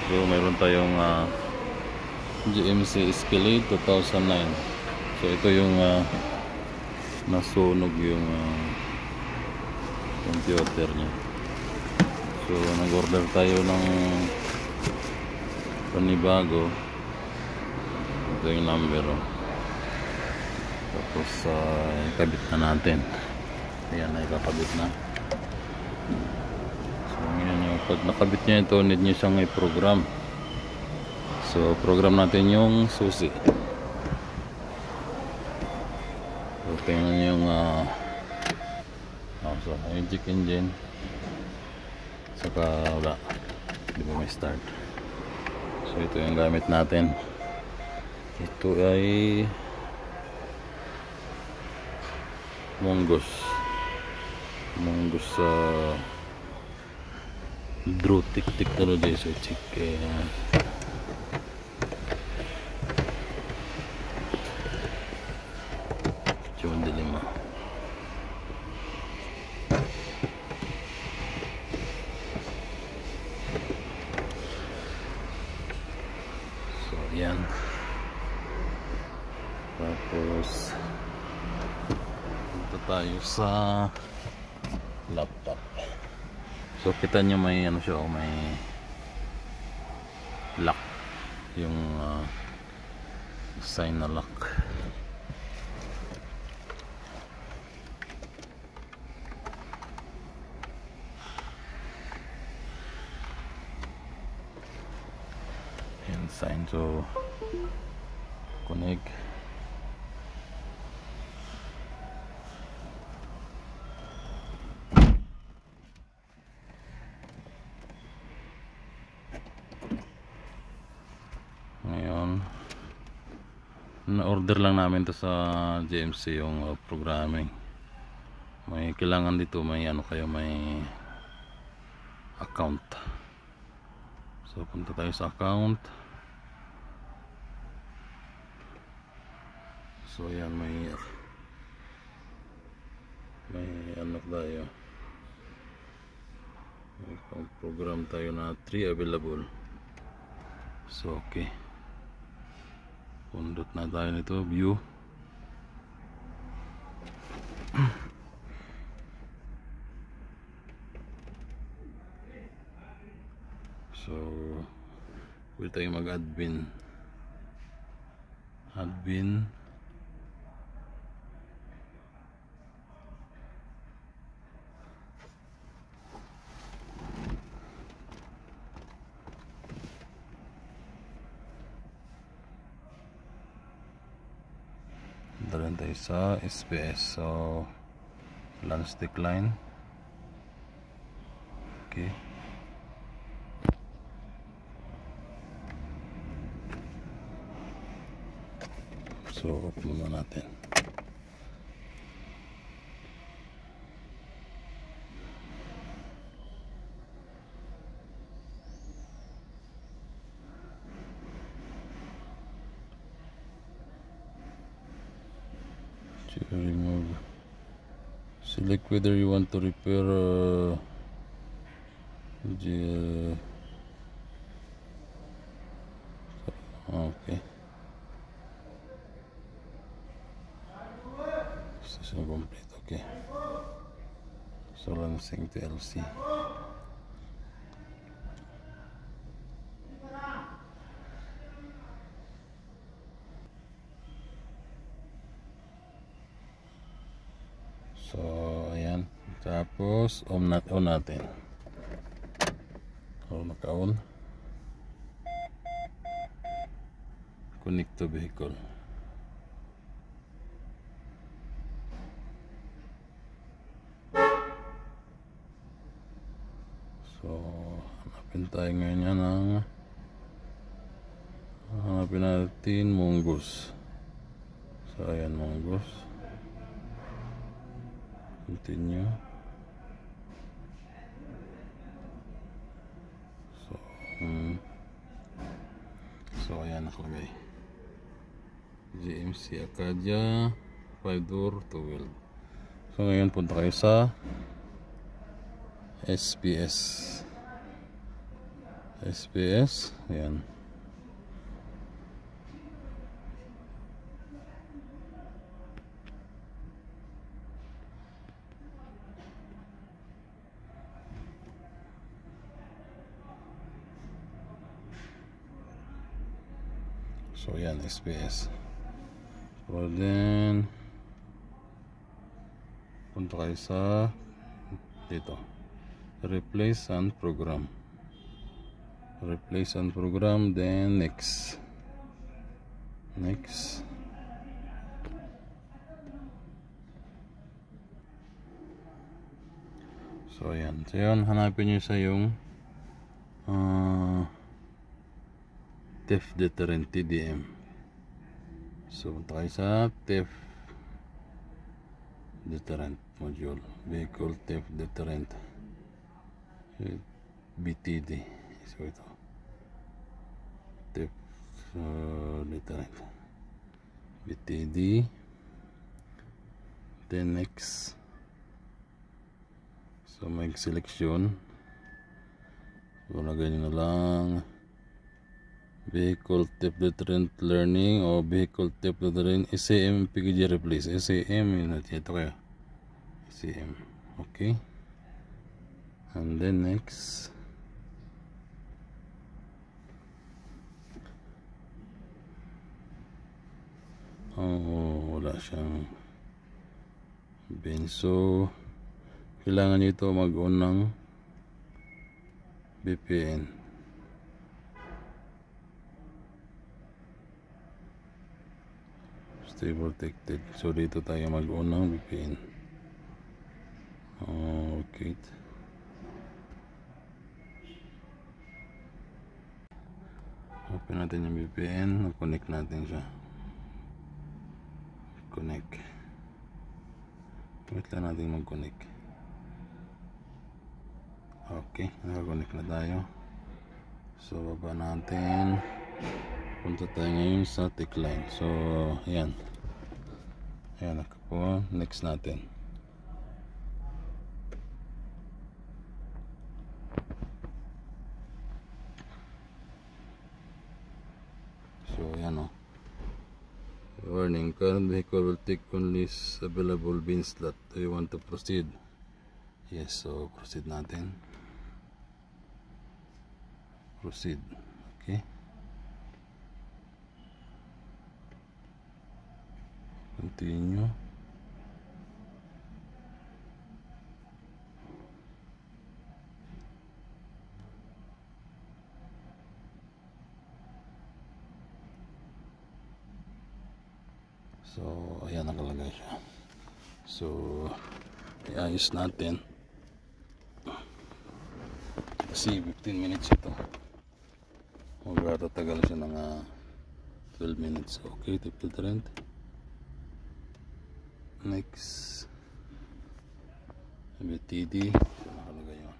So mayroon tayong GMC Escalade 2009. So ito yung nasunog yung computer niya. So nag-order tayo ng panibago. Ito yung number, tapos ikabit na natin. Ayan, ikakabit na. So ngayon yung pag nakabit niya ito, need nyo siyang i-program. So program natin yung susi. So tingnan nyo yung so magic engine, saka wala, di ba may start. So ito yung gamit natin. Ito ay Mongoose Drutic Technology. So check John Dilima. So yan, tapos punta tayo sa laptop. So kita nyo may ano siya, may lock, yung sign na lock. Yan sign. So connect. Ngayon, na-order lang namin to sa GMC yung programming. May kailangan dito, may ano kayo, may account. So punta tayo sa account. So yan, may ano tayo, may program tayo na 3 available. So okay, pundot na tayo nito, view. So pwede tayong mag-admin. Dalan tayo sa SPS. So LAN stick line. Okay, so off muna natin. Remove. Select whether you want to repair okay. Station complete. Okay. So launching to LC. So ayan, tapos on natin. So naka-on. Connect to vehicle. So hanapin tayo ngayon yan hanapin natin Mongoose. So ayan, Mongoose. Continue. So ayan, nakalagay GMC Acadia 5-door 2-wheel. So ngayon punta kayo sa SPS. SPS, yan. So yan, SPS. So then punta kayo sa dito, replace and program. Replace and program, then next. So yan, hanapin nyo sa yung theft deterrent TDM. So punta kayo sa theft deterrent module, vehicle theft deterrent, BTD. So ito, theft deterrent, BTD, then next. So may selection, so lagay nyo na lang vehicle theft deterrent learning o vehicle theft deterrent SAM PKG replace. SAM yun natin, ito kaya SAM. Okay, and then next. Wala siyang benso. Kailangan nyo ito mag-on ng VPN. Stay protected. So dito tayo mag-on ng VPN. Okay. Open natin yung VPN. Connect natin siya. Connect. Wait lang natin mag-connect. Okay, naka-connect na tayo. So baba natin. Punta tayo ngayon sa Techline. So ayan, po. Next natin. So ayan, warning, current vehicle will take only available bin slot. Do you want to proceed? Yes, so proceed natin. Proceed. Okay. Continue. So ayan, nakalagay siya. So iayos natin kasi 15 minutes ito. Magtatagal siya ng 12 minutes. Okay, tip to trend. Next, BTD. So nakalagay yun,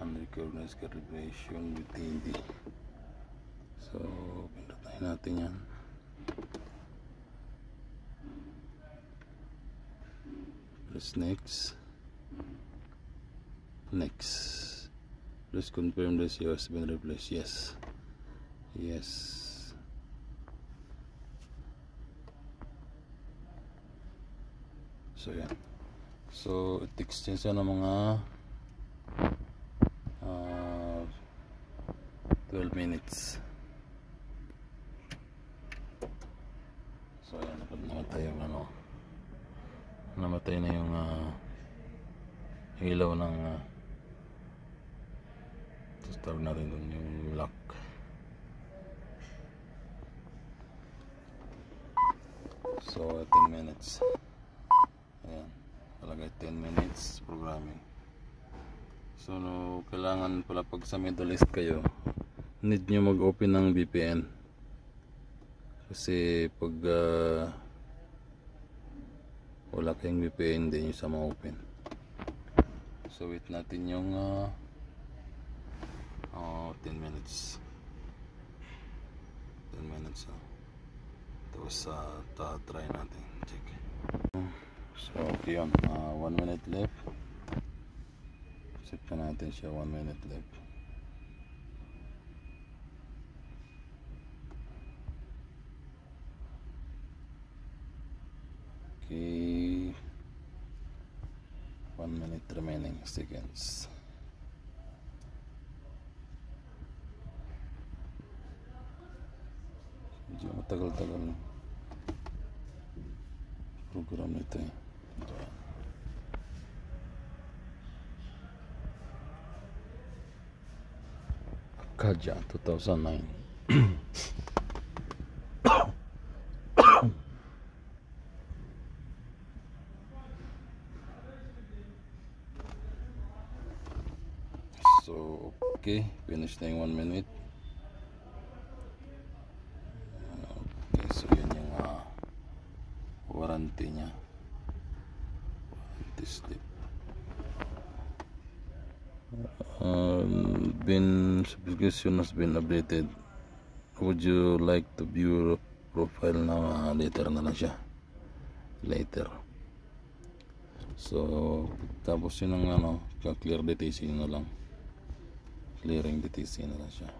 unrecognized calibration BTD. So pindutin natin yan. Press next. Please confirm this has been replaced. Yes. So yan. So it extends siya ng mga 12 minutes. So yan, namatay yung namatay na yung ilaw ng tawag natin dun yung lock. So 10 minutes. Ayan, talagay 10 minutes programming. So kailangan pala pag sa Middle East kayo, need nyo mag-open ng VPN. Kasi pag wala kayong VPN, hindi nyo sa ma-open. So wait natin yung 10 minutes. 10 minutes. Tapos try natin. Check. So okay yun. 1 minute left. Set na natin siya. 1 minute left. seconds. Medyo matagal-tagal na program nito eh. Kaja 2009. So okay, finish na yung 1 minute. Okay, so yun yung warranty nya, warranty slip. Subscription has been updated. Would you like to view profile na later na lang siya, later. So tapos yun ang clear DTC na lang, clearing DTC na lang siya.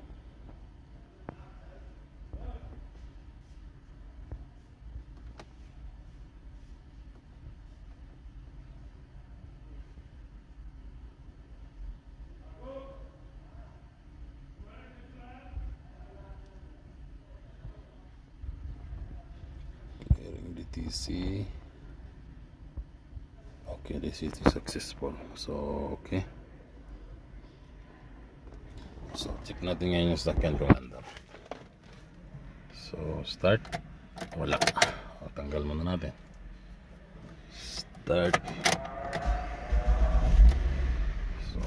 DTC. Okay, this is successful. So okay, so check natin ngayon yung second commander. So start, wala, tanggal muna natin. Start. So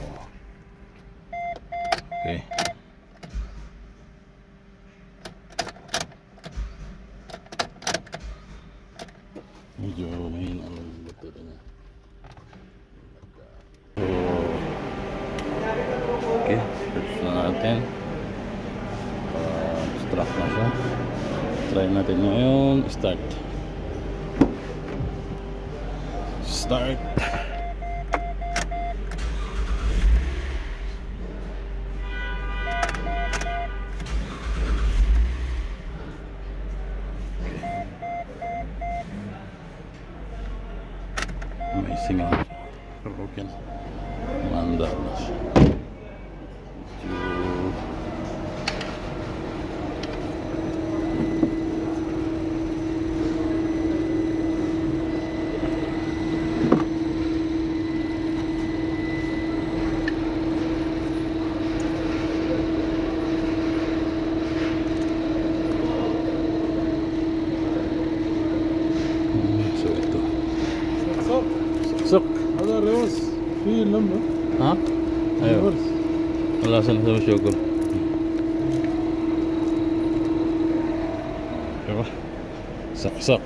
okay, medyo may buto na. So okay, search na natin. Extract na siya. Try natin ngayon. Start. Start. Amazing ang broken. Mandar na siya. So ito. Sok. هذا الريورس فيه اللمبة. ها؟ ايوه. والله سنسوي شكر. ايوه. سق.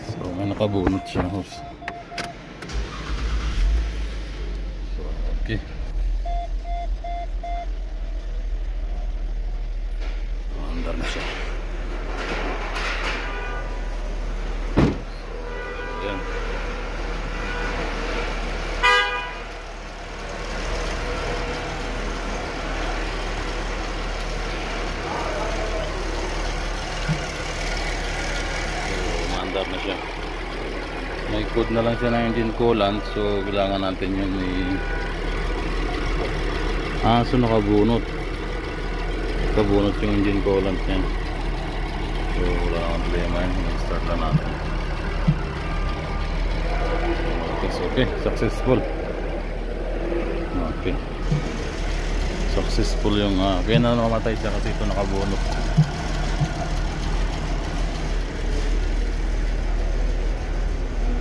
So may nakabunot siya na hose. So okay. Andar na siya. Mandar na siya. May code na lang siya ng engine coolant, so kailangan natin yun so nakabunot yung engine coolant niya, so wala akong problema yun. Start lang natin. Okay, successful. Okay, successful yung kaya na namatay siya kasi ito nakabunot.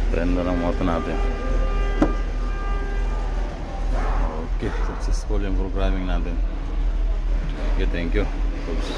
Trend na lang moto natin. Okay, successful yung programming natin. Okay, thank you. Oops.